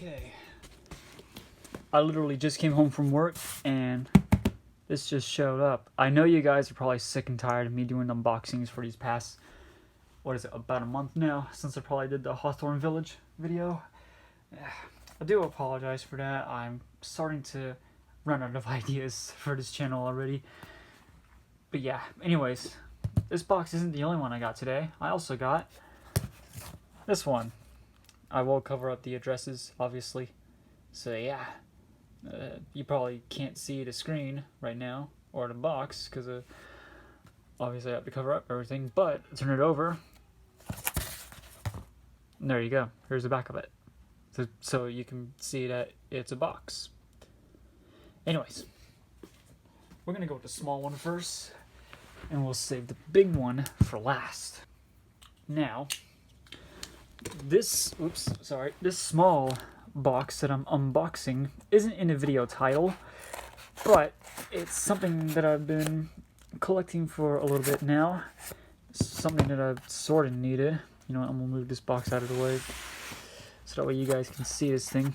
Okay. I literally just came home from work and this just showed up. I know you guys are probably sick and tired of me doing unboxings for these past, what is it, about a month now since I probably did the Hawthorne Village video. I do apologize for that. I'm starting to run out of ideas for this channel already. But yeah, anyways, this box isn't the only one I got today. I also got this one. I will cover up the addresses, obviously. So yeah, you probably can't see the screen right now, or the box, because obviously I have to cover up everything, but turn it over. And there you go. Here's the back of it. So you can see that it's a box. Anyways, we're going to go with the small one first, and we'll save the big one for last. Now, this small box that I'm unboxing isn't in the video title, but it's something that I've been collecting for a little bit now. It's something that I've sort of needed. You know what, I'm gonna move this box out of the way so that way you guys can see this thing,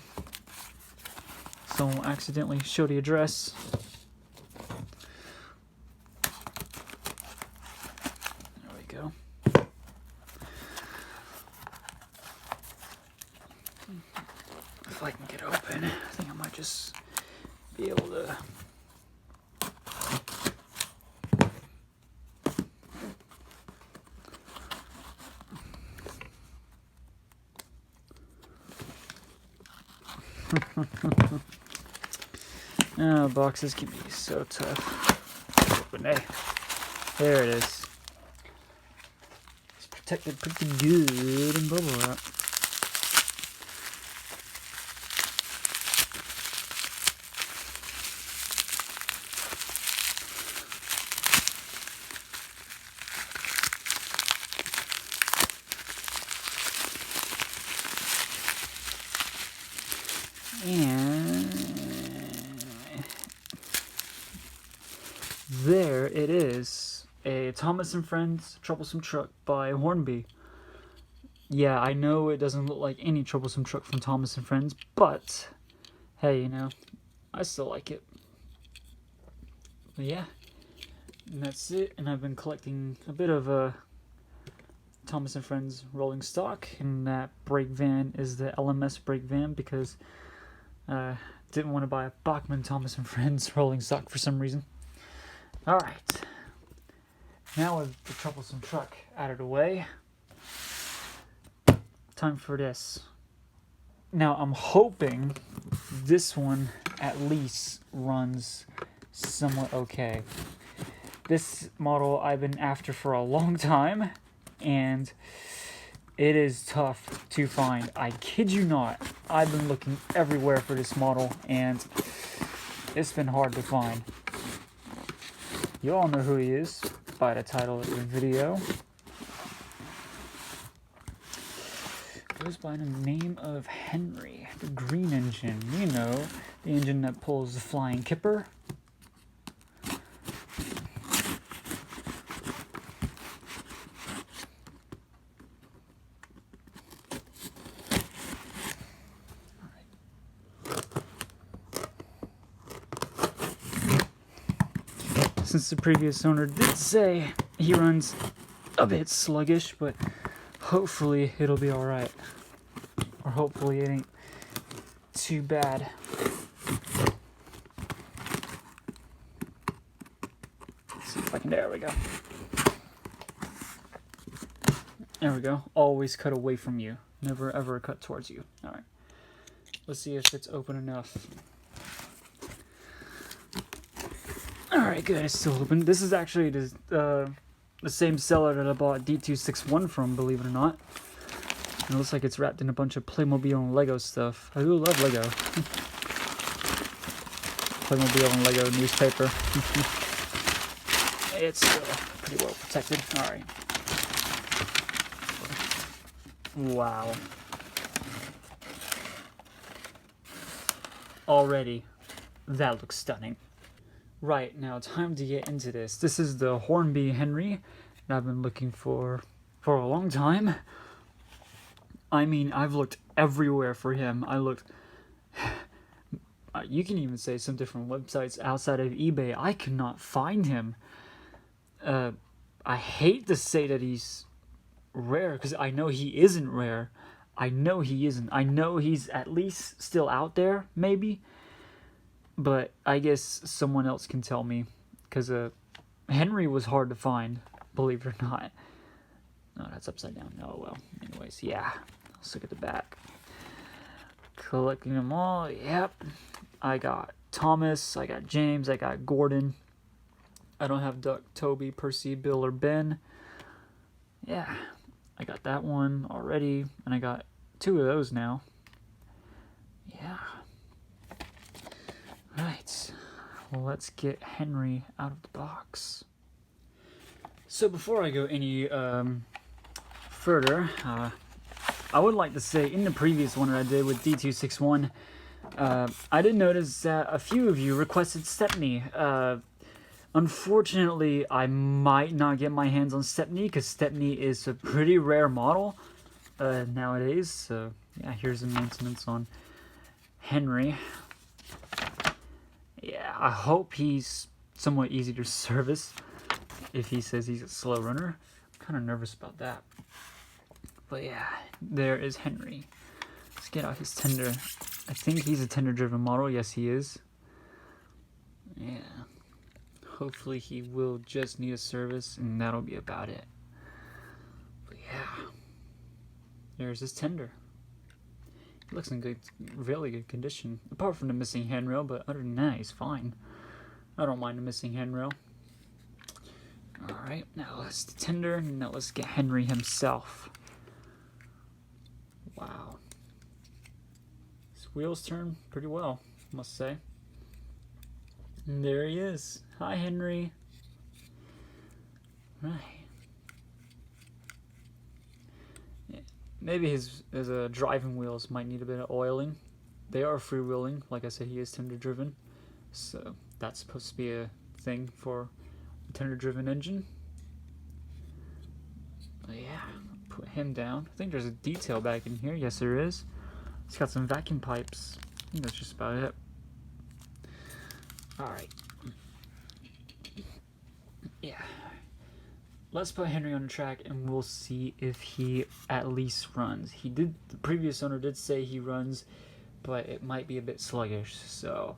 so I won't accidentally show the address. There we go. If I can get it open, I think I might just be able to. Oh, boxes can be so tough. But hey, there it is. It's protected pretty good in bubble wrap. And there it is, a Thomas & Friends Troublesome Truck by Hornby. Yeah, I know it doesn't look like any Troublesome Truck from Thomas & Friends, but hey, you know, I still like it. But yeah, and that's it. And I've been collecting a bit of Thomas & Friends rolling stock, and that brake van is the LMS brake van because didn't want to buy a Bachmann Thomas & Friends rolling stock for some reason. Alright, now with the troublesome truck out of the way, time for this. Now I'm hoping this one at least runs somewhat okay. This model I've been after for a long time, and it is tough to find. I kid you not. I've been looking everywhere for this model, and it's been hard to find. You all know who he is by the title of the video. Goes by the name of Henry, the green engine. You know, the engine that pulls the flying kipper. Since the previous owner did say he runs a bit sluggish, but hopefully it'll be alright. Or hopefully it ain't too bad. Let's see if I can, there we go. There we go. Always cut away from you. Never ever cut towards you. Alright. Let's see if it's open enough. Alright, good, it's still open. This is actually the same seller that I bought D261 from, believe it or not. It looks like it's wrapped in a bunch of Playmobil and Lego stuff. I do love Lego. Playmobil and Lego newspaper. It's still pretty well protected. Alright. Wow. Already, that looks stunning. Right, now time to get into this. This is the Hornby Henry that I've been looking for a long time. I mean, I've looked everywhere for him. I looked. You can even say some different websites outside of eBay. I could not find him. I hate to say that he's rare because I know he isn't rare. I know he isn't. I know he's at least still out there, maybe. But I guess someone else can tell me because Henry was hard to find, believe it or not. No, that's upside down. Oh, well. Anyways, yeah. Let's look at the back. Collecting them all. Yep. I got Thomas. I got James. I got Gordon. I don't have Duck, Toby, Percy, Bill, or Ben. Yeah. I got that one already. And I got 2 of those now. Yeah. Right. Well, let's get Henry out of the box. So before I go any further, I would like to say in the previous one that I did with D261, I did notice that a few of you requested Stepney. Unfortunately, I might not get my hands on Stepney because Stepney is a pretty rare model nowadays. So yeah, here's the maintenance on Henry. Yeah, I hope he's somewhat easy to service if he says he's a slow runner. I'm kind of nervous about that. But yeah, there is Henry. Let's get out his tender. I think he's a tender-driven model. Yes, he is. Yeah. Hopefully he will just need a service, and that'll be about it. But yeah. There's his tender. He looks in good, really good condition. Apart from the missing handrail, but other than that, he's fine. I don't mind the missing handrail. Alright, now let's tender. Now let's get Henry himself. Wow. His wheels turn pretty well, I must say. And there he is. Hi, Henry. Right. Yeah. Maybe his driving wheels might need a bit of oiling. They are freewheeling. Like I said, he is tender-driven. So that's supposed to be a thing for a tender-driven engine. But yeah, put him down. I think there's a detail back in here. Yes, there is. It's got some vacuum pipes. I think that's just about it. Alright. Yeah. Let's put Henry on the track and we'll see if he at least runs. The previous owner did say he runs, but it might be a bit sluggish, so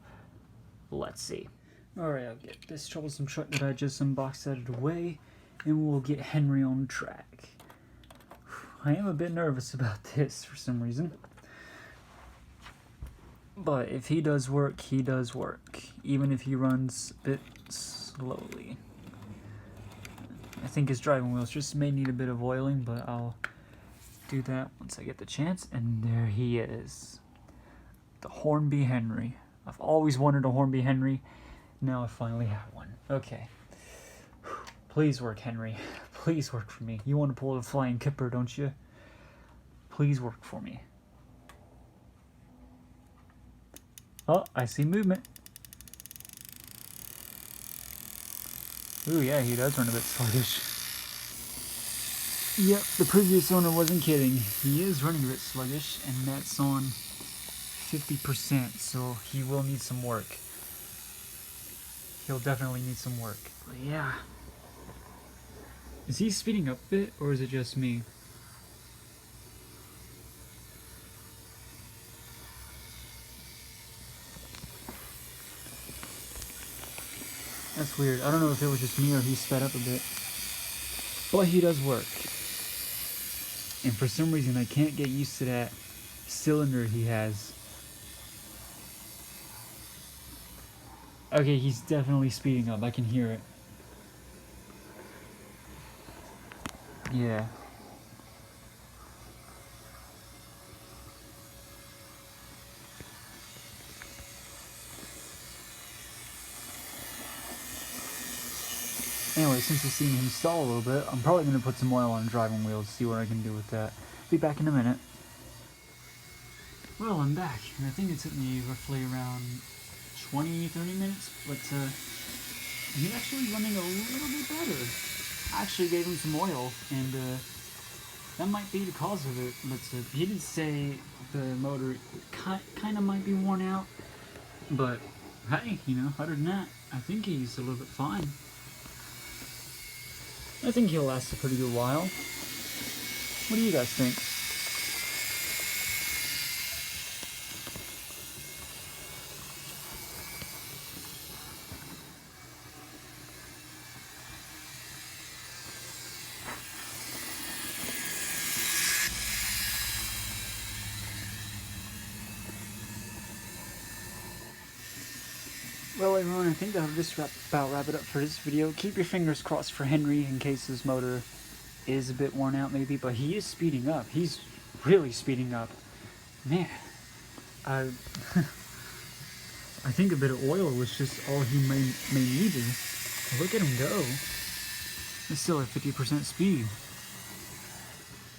let's see. Alright, I'll get this troublesome truck that I just unboxed out of the way, and we'll get Henry on the track. I am a bit nervous about this for some reason. But if he does work, he does work. Even if he runs a bit slowly. I think his driving wheels just may need a bit of oiling, but I'll do that once I get the chance. And there he is. The Hornby Henry. I've always wanted a Hornby Henry. Now I finally have one. Okay. Please work, Henry. Please work for me. You want to pull the flying kipper, don't you? Please work for me. Oh, I see movement. Ooh, yeah, he does run a bit sluggish. Yep, the previous owner wasn't kidding. He is running a bit sluggish, and that's on 50%, so he will need some work. He'll definitely need some work. But yeah. Is he speeding up a bit, or is it just me? That's weird. I don't know if it was just me or he sped up a bit. But he does work. And for some reason I can't get used to that cylinder he has. Okay, he's definitely speeding up. I can hear it. Yeah. Anyway, since I've seen him stall a little bit, I'm probably going to put some oil on the driving wheels, see what I can do with that. Be back in a minute. Well, I'm back, and I think it took me roughly around 20-30 minutes, but he's actually running a little bit better. I actually gave him some oil, and that might be the cause of it. But he did say the motor kind of might be worn out. But hey, you know, other than that, I think he's a little bit fine. I think he'll last a pretty good while. What do you guys think? Well, everyone, I think that'll just wrap it up for this video. Keep your fingers crossed for Henry in case his motor is a bit worn out, maybe. But he is speeding up. He's really speeding up. Man, I think a bit of oil was just all he may need to. Look at him go. He's still at 50% speed.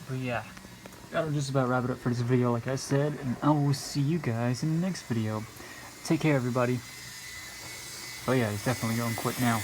But yeah, that'll just about wrap it up for this video, like I said. And I will see you guys in the next video. Take care, everybody. Oh yeah, he's definitely going quick now.